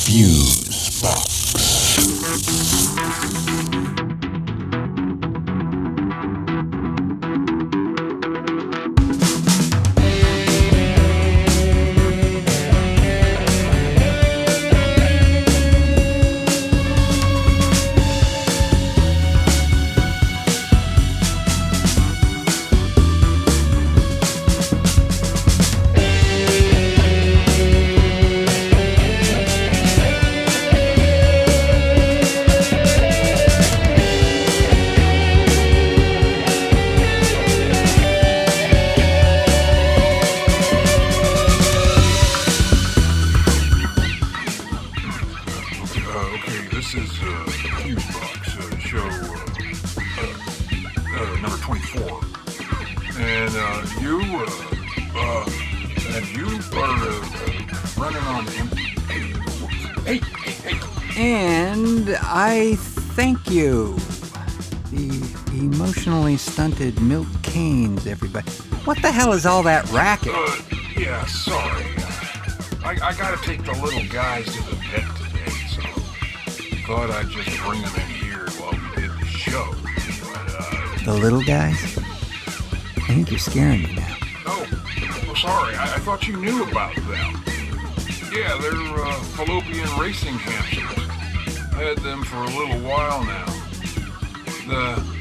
Fusebox. Number 24. And you are running on empty. Hey. And I thank you. The emotionally stunted Milt Canes, everybody. What the hell is all that racket? Yeah, sorry. I gotta take the little guys to the vet today, so thought I'd just bring them in here while we did the show. But, The little guys? I think you're scaring me now. Oh, sorry. I thought you knew about them. Yeah, they're fallopian racing hamsters. Had them for a little while now.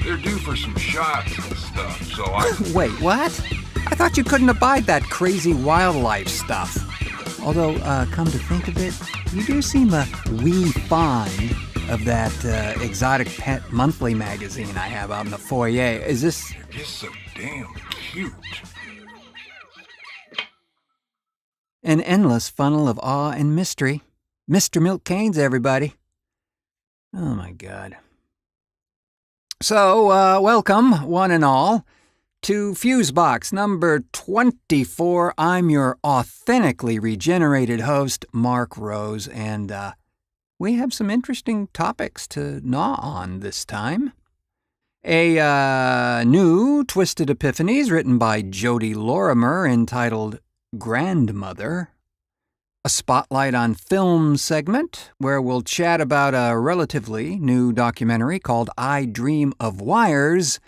They're due for some shots and stuff, so Wait, what? I thought you couldn't abide that crazy wildlife stuff. Although, come to think of it, you do seem a wee fond of that exotic pet monthly magazine I have out in the foyer. Is this... They're just so damn cute. An endless funnel of awe and mystery. Mr. Milt Canes, everybody. Oh, my God. So, welcome, one and all, to Fusebox number 24. I'm your authentically regenerated host, Marc Rose, and we have some interesting topics to gnaw on this time. A new Twisted Epiphanies written by Jodi Lorimer entitled Grandmother. A spotlight on film segment where we'll chat about a relatively new documentary called I Dream of Wires.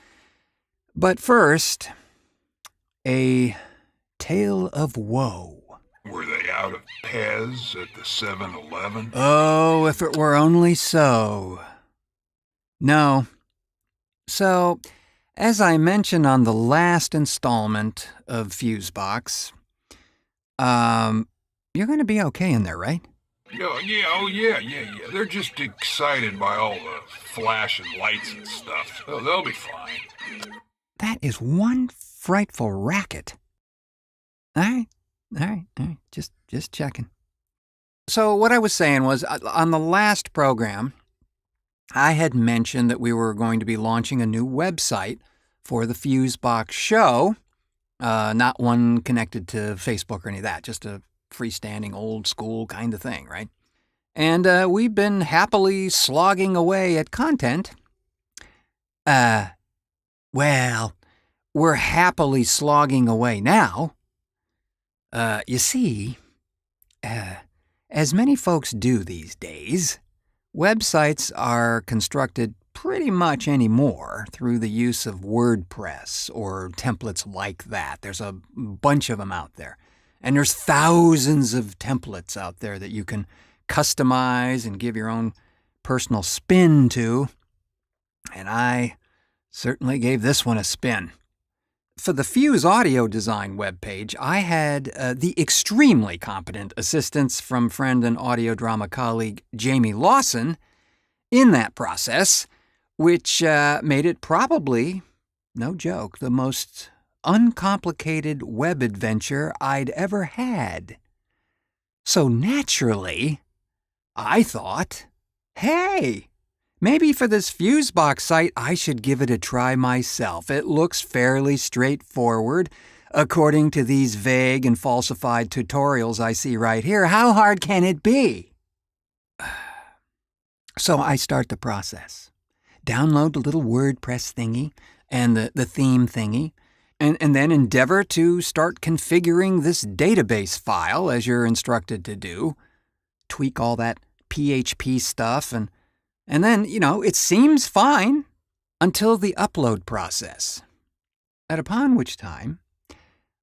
But first, A Tale of Woe. Were they out of Pez at the 7-Eleven? Oh, if it were only so. No. So, as I mentioned on the last installment of Fusebox, you're going to be okay in there, right? Yeah. They're just excited by all the flashing lights and stuff. They'll be fine. That is one frightful racket. All right. Just checking. So what I was saying was, on the last program, I had mentioned that we were going to be launching a new website for the Fusebox show. Not one connected to Facebook or any of that, just a freestanding old school kind of thing, right? And we've been happily slogging away at content. Well, we're happily slogging away now. You see, as many folks do these days, websites are constructed pretty much anymore through the use of WordPress or templates like that. There's a bunch of them out there. And there's thousands of templates out there that you can customize and give your own personal spin to. And I certainly gave this one a spin. For the Fuse audio design webpage, I had the extremely competent assistance from friend and audio drama colleague Jamie Lawson in that process, which made it probably, no joke, the most uncomplicated web adventure I'd ever had. So naturally, I thought, hey, maybe for this Fusebox site, I should give it a try myself. It looks fairly straightforward, according to these vague and falsified tutorials I see right here. How hard can it be? So I start the process. Download the little WordPress thingy and the theme thingy, and then endeavor to start configuring this database file as you're instructed to do. Tweak all that PHP stuff, and then, it seems fine until the upload process. Upon which time,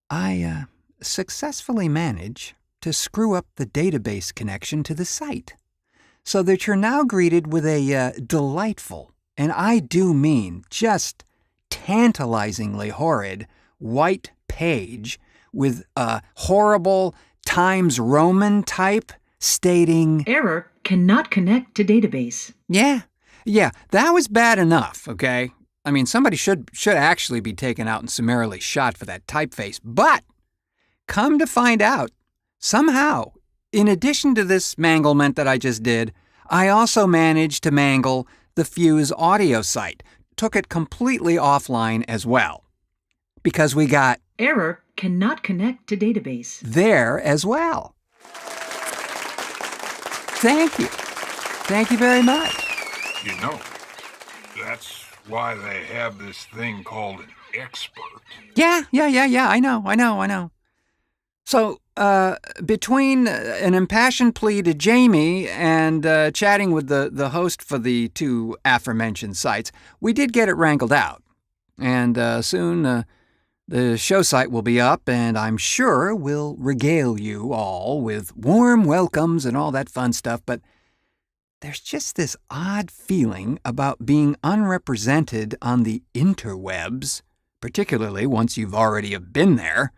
I successfully manage to screw up the database connection to the site, so that you're now greeted with a delightful, and I do mean just tantalizingly horrid, white page with a horrible Times Roman type stating, "Error, cannot connect to database." Yeah, that was bad enough, okay? I mean, somebody should actually be taken out and summarily shot for that typeface. But come to find out, somehow, in addition to this manglement that I just did, I also managed to mangle the Fuse audio site. Took it completely offline as well. Because we got "Error, cannot connect to database" there as well. Thank you. Thank you very much. That's why they have this thing called an expert. Yeah, I know. So, between an impassioned plea to Jamie and chatting with the host for the two aforementioned sites, we did get it wrangled out. And soon the show site will be up, and I'm sure we'll regale you all with warm welcomes and all that fun stuff, but there's just this odd feeling about being unrepresented on the interwebs, particularly once you've already been there,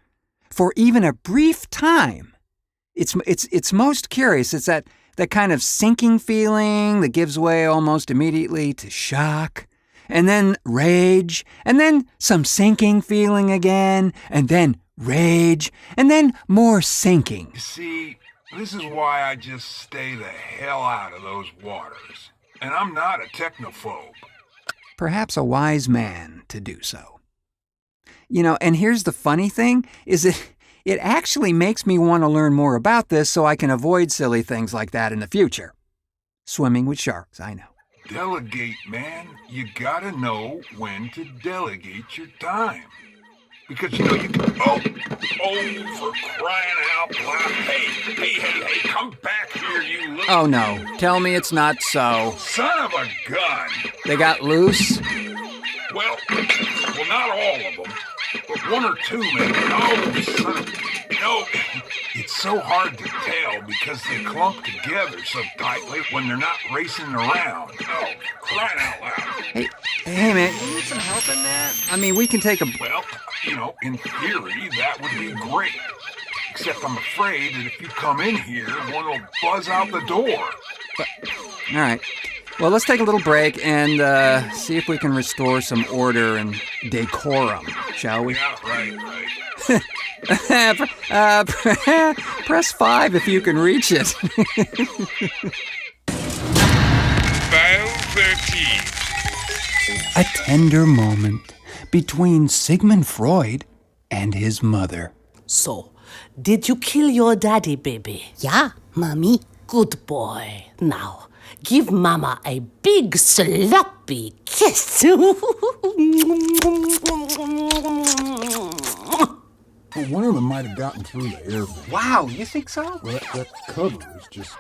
for even a brief time. It's most curious. It's that kind of sinking feeling that gives way almost immediately to shock, and then rage, and then some sinking feeling again, and then rage, and then more sinking. You see, this is why I just stay the hell out of those waters. And I'm not a technophobe. Perhaps a wise man to do so. And here's the funny thing, is it actually makes me want to learn more about this so I can avoid silly things like that in the future. Swimming with sharks, I know. Delegate, man. You gotta know when to delegate your time. Because, you can... Oh, for crying out loud. Hey, come back here, you little... Oh, no. Tell me it's not so. Son of a gun. They got loose? Well, not all of them. But one or two, maybe. Oh, son of... It's so hard to tell because they clump together so tightly when they're not racing around. Oh, crying out loud. Hey, man, you need some help in that? I mean, we can take a... Well, in theory, that would be great. Except I'm afraid that if you come in here, one will buzz out the door. All right. Well, let's take a little break and see if we can restore some order and decorum, shall we? Yeah, right. Press 5 if you can reach it. File 13. A tender moment between Sigmund Freud and his mother. So, did you kill your daddy, baby? Yeah, mommy. Good boy. Now, give mama a big sloppy kiss. Well, one of them might have gotten through the air vent. Wow, you think so? Well, that cover is just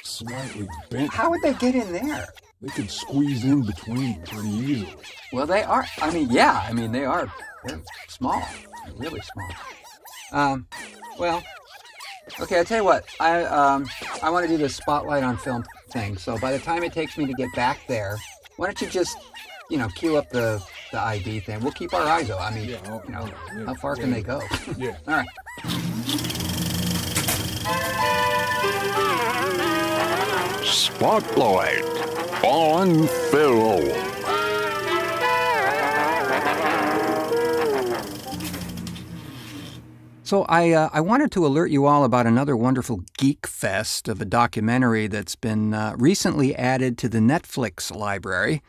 slightly bent. How would they get in there? They could squeeze in between pretty easily. Well, they are. They are. They're small. They're really small. Well, okay, I'll tell you what. I want to do the spotlight on film thing. So by the time it takes me to get back there, why don't you just, queue up the ID thing. We'll keep our eyes open. How far can they go? Yeah. All right. Spotlight on film. So I wanted to alert you all about another wonderful geek fest of a documentary that's been recently added to the Netflix library.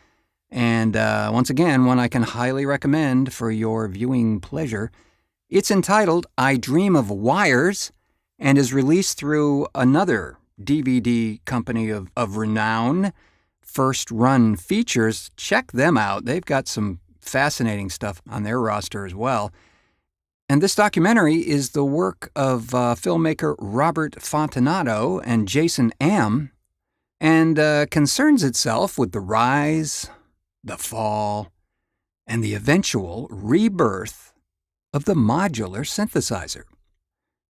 And once again, one I can highly recommend for your viewing pleasure. It's entitled I Dream of Wires and is released through another DVD company of renown, First Run Features. Check them out. They've got some fascinating stuff on their roster as well. And this documentary is the work of filmmaker Robert Fontinato and Jason Am, and concerns itself with the rise, the fall, and the eventual rebirth of the modular synthesizer.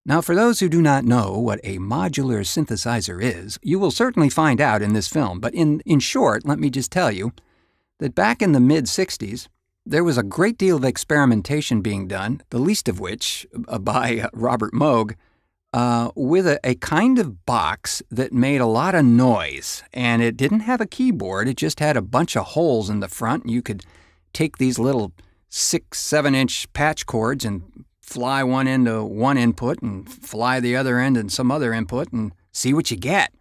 Now, for those who do not know what a modular synthesizer is, you will certainly find out in this film, but in short, let me just tell you that back in the mid-'60s, there was a great deal of experimentation being done, the least of which by Robert Moog, with a kind of box that made a lot of noise. And it didn't have a keyboard. It just had a bunch of holes in the front. And you could take these little 6-7-inch patch cords and fly one into one input and fly the other end in some other input and see what you get.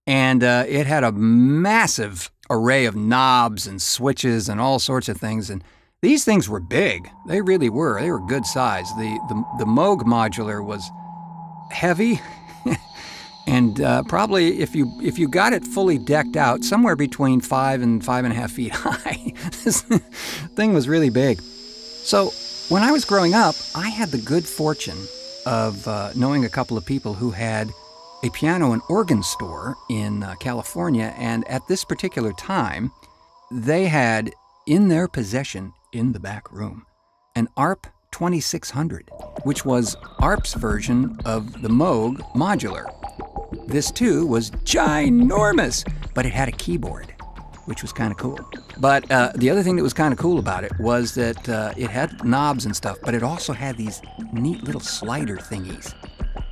And it had a massive array of knobs and switches and all sorts of things. And these things were big. They really were. They were good size. The Moog modular was heavy, and probably if you got it fully decked out, somewhere between 5 and 5.5 feet high. This thing was really big. So when I was growing up, I had the good fortune of knowing a couple of people who had a piano and organ store in California, and at this particular time, they had in their possession, in the back room, an ARP 2600, which was ARP's version of the Moog modular. This, too, was ginormous, but it had a keyboard, which was kind of cool. But the other thing that was kind of cool about it was that it had knobs and stuff, but it also had these neat little slider thingies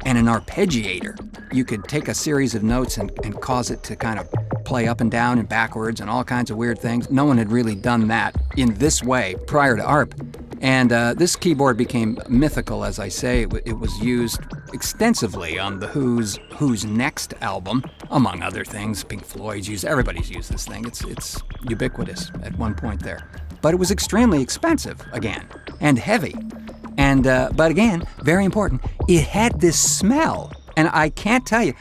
and an arpeggiator. You could take a series of notes and cause it to kind of play up and down and backwards and all kinds of weird things. No one had really done that in this way prior to ARP. And this keyboard became mythical, as I say. It was used extensively on the Who's Next album, among other things. Pink Floyd's used, everybody's used this thing. It's ubiquitous at one point there. But it was extremely expensive, again, and heavy. And but again, very important, it had this smell. And I can't tell you,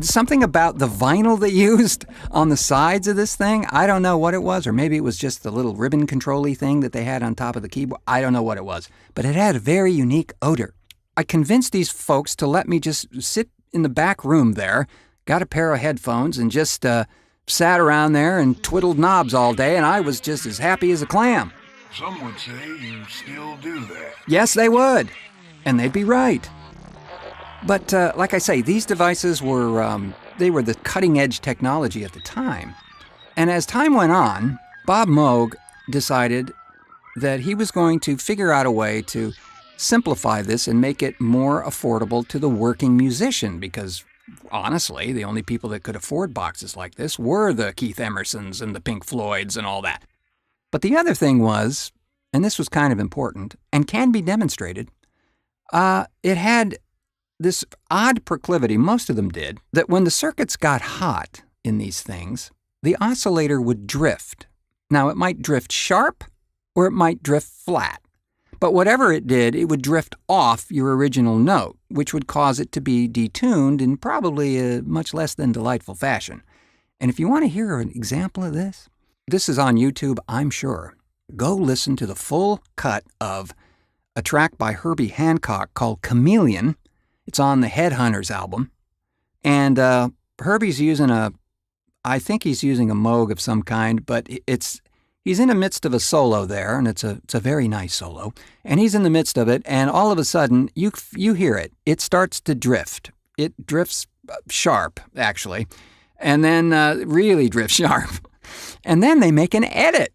something about the vinyl they used on the sides of this thing, I don't know what it was, or maybe it was just the little ribbon control-y thing that they had on top of the keyboard. I don't know what it was, but it had a very unique odor. I convinced these folks to let me just sit in the back room there, got a pair of headphones, and just sat around there and twiddled knobs all day, and I was just as happy as a clam. Some would say you still do that. Yes, they would, and they'd be right. But like I say, these devices were, they were the cutting-edge technology at the time. And as time went on, Bob Moog decided that he was going to figure out a way to simplify this and make it more affordable to the working musician, because honestly, the only people that could afford boxes like this were the Keith Emersons and the Pink Floyds and all that. But the other thing was, and this was kind of important and can be demonstrated, it had this odd proclivity, most of them did, that when the circuits got hot in these things, the oscillator would drift. Now, it might drift sharp or it might drift flat. But whatever it did, it would drift off your original note, which would cause it to be detuned in probably a much less than delightful fashion. And if you want to hear an example of this, this is on YouTube, I'm sure. Go listen to the full cut of a track by Herbie Hancock called Chameleon. It's on the Headhunters album. And Herbie's using I think he's using a Moog of some kind, but he's in the midst of a solo there, and it's a very nice solo. And he's in the midst of it, and all of a sudden, you hear it. It starts to drift. It drifts sharp, actually, and then really drifts sharp. And then they make an edit.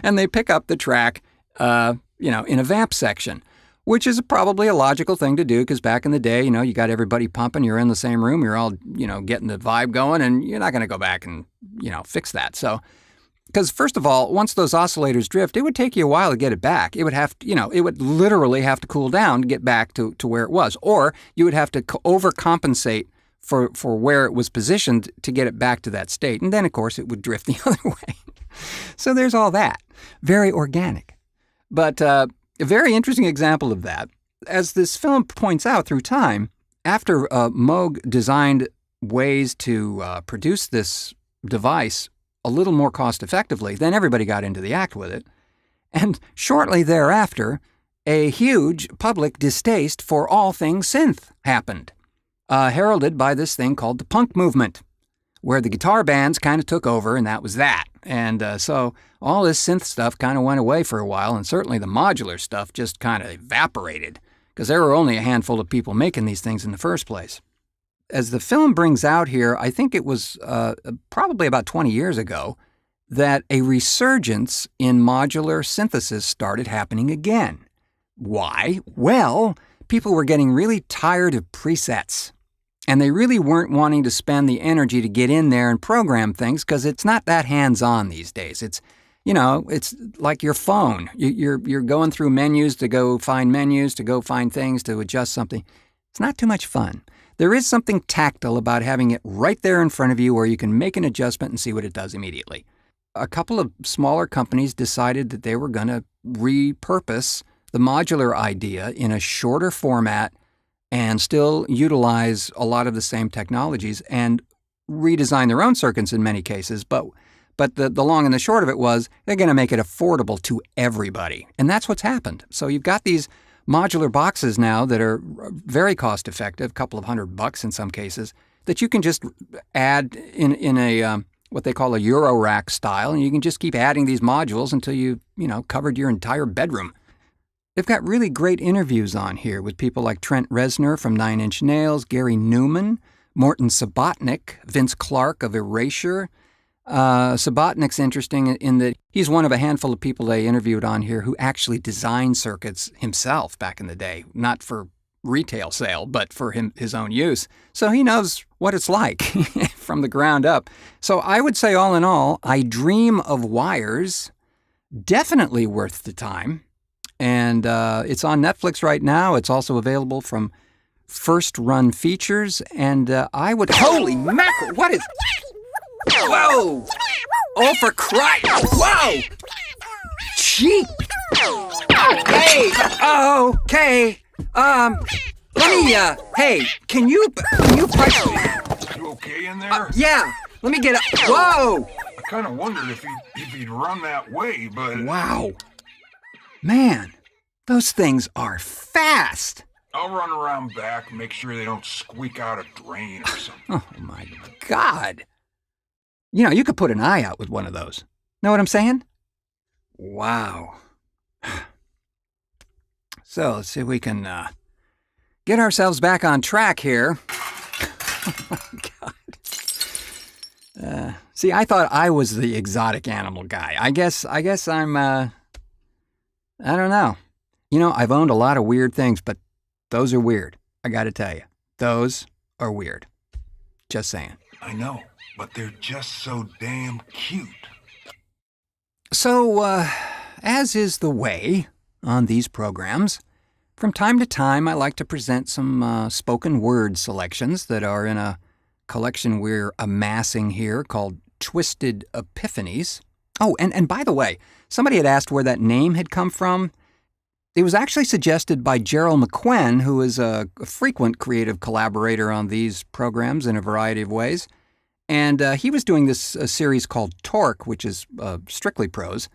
And they pick up the track, in a vamp section, which is probably a logical thing to do because back in the day, you got everybody pumping, you're in the same room, you're all, getting the vibe going, and you're not going to go back and, fix that. So, because first of all, once those oscillators drift, it would take you a while to get it back. It would have to, it would literally have to cool down to get back to where it was. Or you would have to overcompensate for where it was positioned to get it back to that state. And then, of course, it would drift the other way. So there's all that. Very organic. But a very interesting example of that, as this film points out through time, after Moog designed ways to produce this device a little more cost-effectively, then everybody got into the act with it. And shortly thereafter, a huge public distaste for all things synth happened. heralded by this thing called the punk movement, where the guitar bands kind of took over, and that was that. And so all this synth stuff kind of went away for a while, and certainly the modular stuff just kind of evaporated, because there were only a handful of people making these things in the first place. As the film brings out here, I think it was probably about 20 years ago that a resurgence in modular synthesis started happening again. Why? Well, people were getting really tired of presets. And they really weren't wanting to spend the energy to get in there and program things because it's not that hands-on these days. It's, it's like your phone. You're going through menus to go find things, to adjust something. It's not too much fun. There is something tactile about having it right there in front of you where you can make an adjustment and see what it does immediately. A couple of smaller companies decided that they were going to repurpose the modular idea in a shorter format and still utilize a lot of the same technologies and redesign their own circuits in many cases. But the long and the short of it was they're going to make it affordable to everybody. And that's what's happened. So you've got these modular boxes now that are very cost effective, a couple of $100 in some cases, that you can just add in a what they call a Euro rack style, and you can just keep adding these modules until you covered your entire bedroom. They've got really great interviews on here with people like Trent Reznor from Nine Inch Nails, Gary Newman, Morton Subotnick, Vince Clarke of Erasure. Subotnick's interesting in that he's one of a handful of people they interviewed on here who actually designed circuits himself back in the day, not for retail sale, but for his own use. So he knows what it's like from the ground up. So I would say all in all, I Dream of Wires, definitely worth the time. And it's on Netflix right now. It's also available from First Run Features. And I would... Holy mackerel! What is... Whoa! Oh, for Christ! Whoa! Gee! Okay! Okay! Let me, hey, can you punch me? You okay in there? Yeah! Let me get up. Whoa! I kind of wondered if he'd run that way, but... Wow! Man, those things are fast! I'll run around back, make sure they don't squeak out a drain or something. Oh, my God. You could put an eye out with one of those. Know what I'm saying? Wow. So, let's see if we can get ourselves back on track here. Oh, my God. See, I thought I was the exotic animal guy. I guess I'm, I don't know. I've owned a lot of weird things, but those are weird. I gotta tell you. Those are weird. Just saying. I know, but they're just so damn cute. So, as is the way on these programs, from time to time I like to present some spoken word selections that are in a collection we're amassing here called Twisted Epiphanies. Oh, and by the way, somebody had asked where that name had come from. It was actually suggested by Gerald McQueen, who is a frequent creative collaborator on these programs in a variety of ways. And he was doing this series called Torque, which is strictly prose.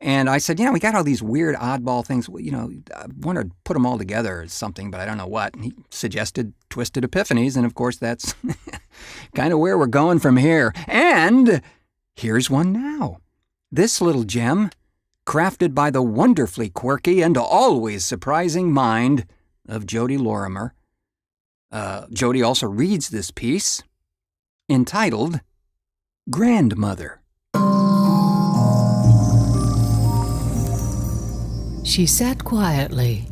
And I said, we got all these weird oddball things. I want to put them all together as something, but I don't know what. And he suggested Twisted Epiphanies, and of course that's kind of where we're going from here. And here's one now. This little gem, crafted by the wonderfully quirky and always surprising mind of Jodi Lorimer. Jodi also reads this piece, entitled Grandmother. She sat quietly,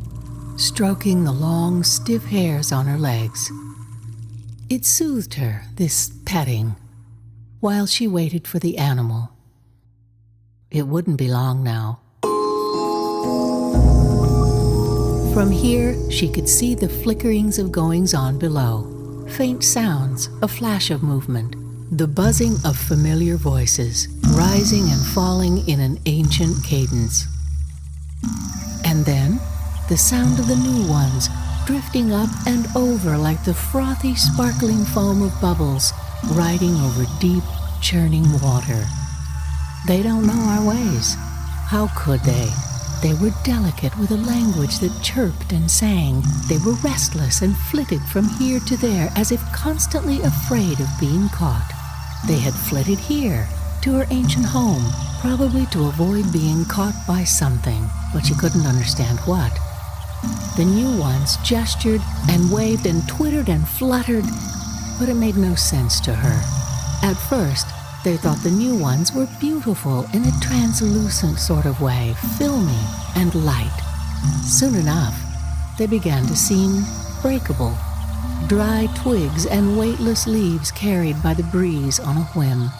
stroking the long, stiff hairs on her legs. It soothed her, this petting, while she waited for the animal. It wouldn't be long now. From here, she could see the flickerings of goings-on below, faint sounds, a flash of movement, the buzzing of familiar voices, rising and falling in an ancient cadence. And then, the sound of the new ones, drifting up and over like the frothy, sparkling foam of bubbles, riding over deep, churning water. They don't know our ways. How could they? They were delicate with a language that chirped and sang. They were restless and flitted from here to there as if constantly afraid of being caught. They had flitted here, to her ancient home, probably to avoid being caught by something, but she couldn't understand what. The new ones gestured and waved and twittered and fluttered, but it made no sense to her. At first, they thought the new ones were beautiful in a translucent sort of way, filmy and light. Soon enough, they began to seem breakable, dry twigs and weightless leaves carried by the breeze on a whim.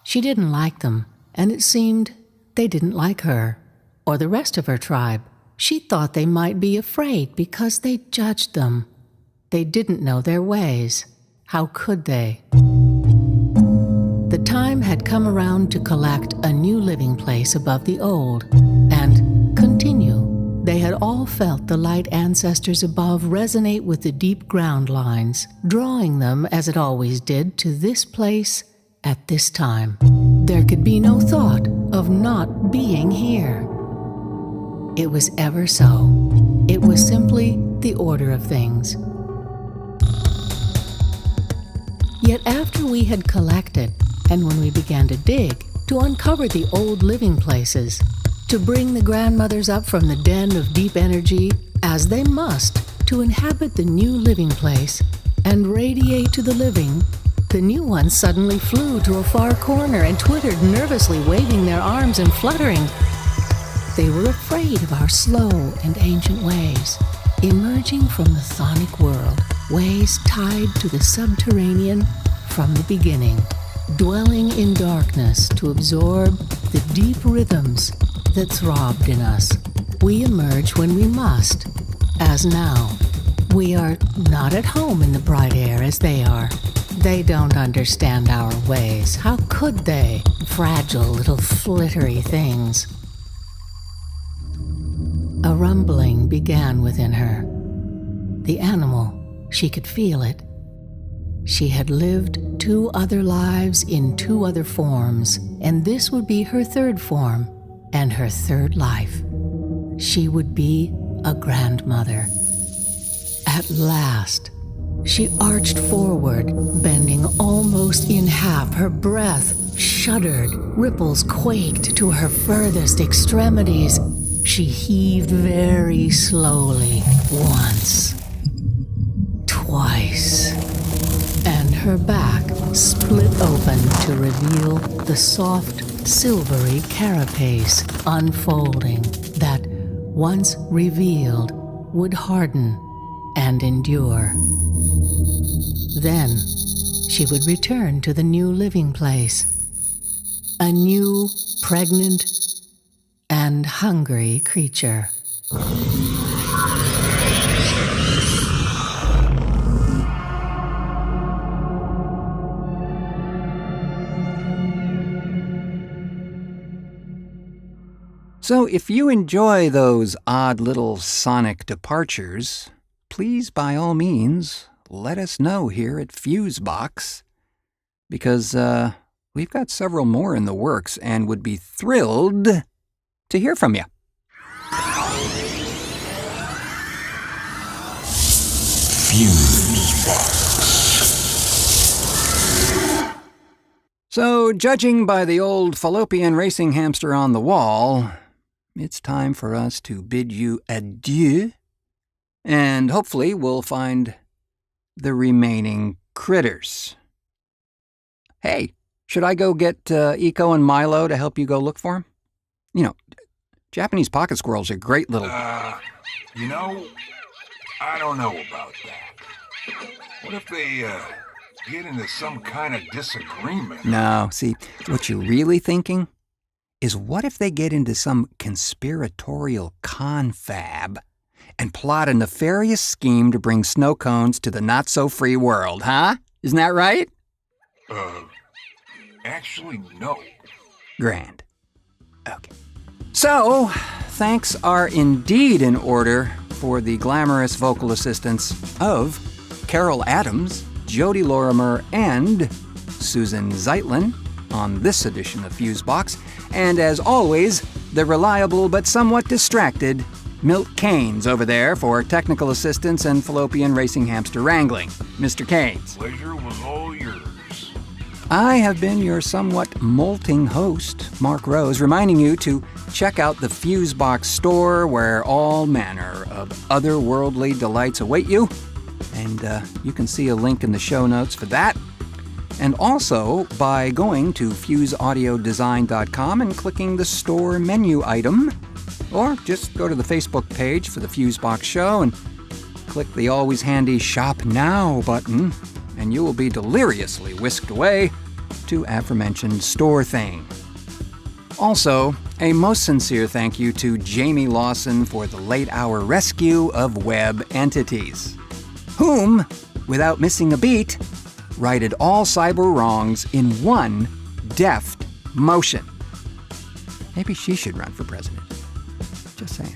She didn't like them, and it seemed they didn't like her, or the rest of her tribe. She thought they might be afraid because they judged them. They didn't know their ways. How could they? The time had come around to collect a new living place above the old, and continue. They had all felt the light ancestors above resonate with the deep ground lines, drawing them, as it always did, to this place at this time. There could be no thought of not being here. It was ever so. It was simply the order of things. Yet after we had collected, and when we began to dig, to uncover the old living places, to bring the grandmothers up from the den of deep energy, as they must, to inhabit the new living place, and radiate to the living, the new ones suddenly flew to a far corner and twittered nervously, waving their arms and fluttering. They were afraid of our slow and ancient ways, emerging from the chthonic world, ways tied to the subterranean from the beginning, dwelling in darkness to absorb the deep rhythms that throbbed in us. We emerge when we must, as now. We are not at home in the bright air as they are. They don't understand our ways. How could they? Fragile little flittery things. A rumbling began within her. The animal, she could feel it. She had lived 2 other lives in 2 other forms, and this would be her 3rd form and her 3rd life. She would be a grandmother. At last, she arched forward, bending almost in half. Her breath shuddered, ripples quaked to her furthest extremities. She heaved very slowly, once, twice, and her back split open to reveal the soft, silvery carapace unfolding that, once revealed, would harden and endure. Then she would return to the new living place, a new, pregnant, and hungry creature. So if you enjoy those odd little sonic departures, please by all means let us know here at Fusebox, because we've got several more in the works and would be thrilled to hear from you. So, judging by the old fallopian racing hamster on the wall, it's time for us to bid you adieu, and hopefully we'll find the remaining critters. Hey, should I go get Eco and Milo to help you go look for them? You know, Japanese pocket squirrels are great little... I don't know about that. What if they, get into some kind of disagreement? No, see, what you're really thinking is what if they get into some conspiratorial confab and plot a nefarious scheme to bring snow cones to the not-so-free world, huh? Isn't that right? Actually, no. Grand. Okay. So, thanks are indeed in order for the glamorous vocal assistance of Carol Adams, Jodi Lorimer, and Suzan Zeitlin on this edition of Fusebox. And as always, the reliable but somewhat distracted Milt Keynes over there for technical assistance and fallopian racing hamster wrangling. Mr. Keynes. Pleasure was all yours. I have been your somewhat molting host, Marc Rose, reminding you to check out the Fusebox store where all manner of otherworldly delights await you. And you can see a link in the show notes for that. And also by going to FuseAudioDesign.com and clicking the store menu item. Or just go to the Facebook page for the Fusebox show and click the always handy Shop Now button, and you will be deliriously whisked away to aforementioned store thing. Also, a most sincere thank you to Jamie Lawson for the late hour rescue of web entities, whom, without missing a beat, righted all cyber wrongs in one deft motion. Maybe she should run for president. Just saying.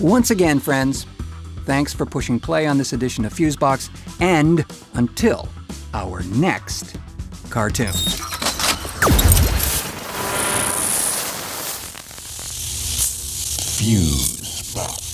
Once again, friends, thanks for pushing play on this edition of Fusebox, and until our next cartoon. Fusebox.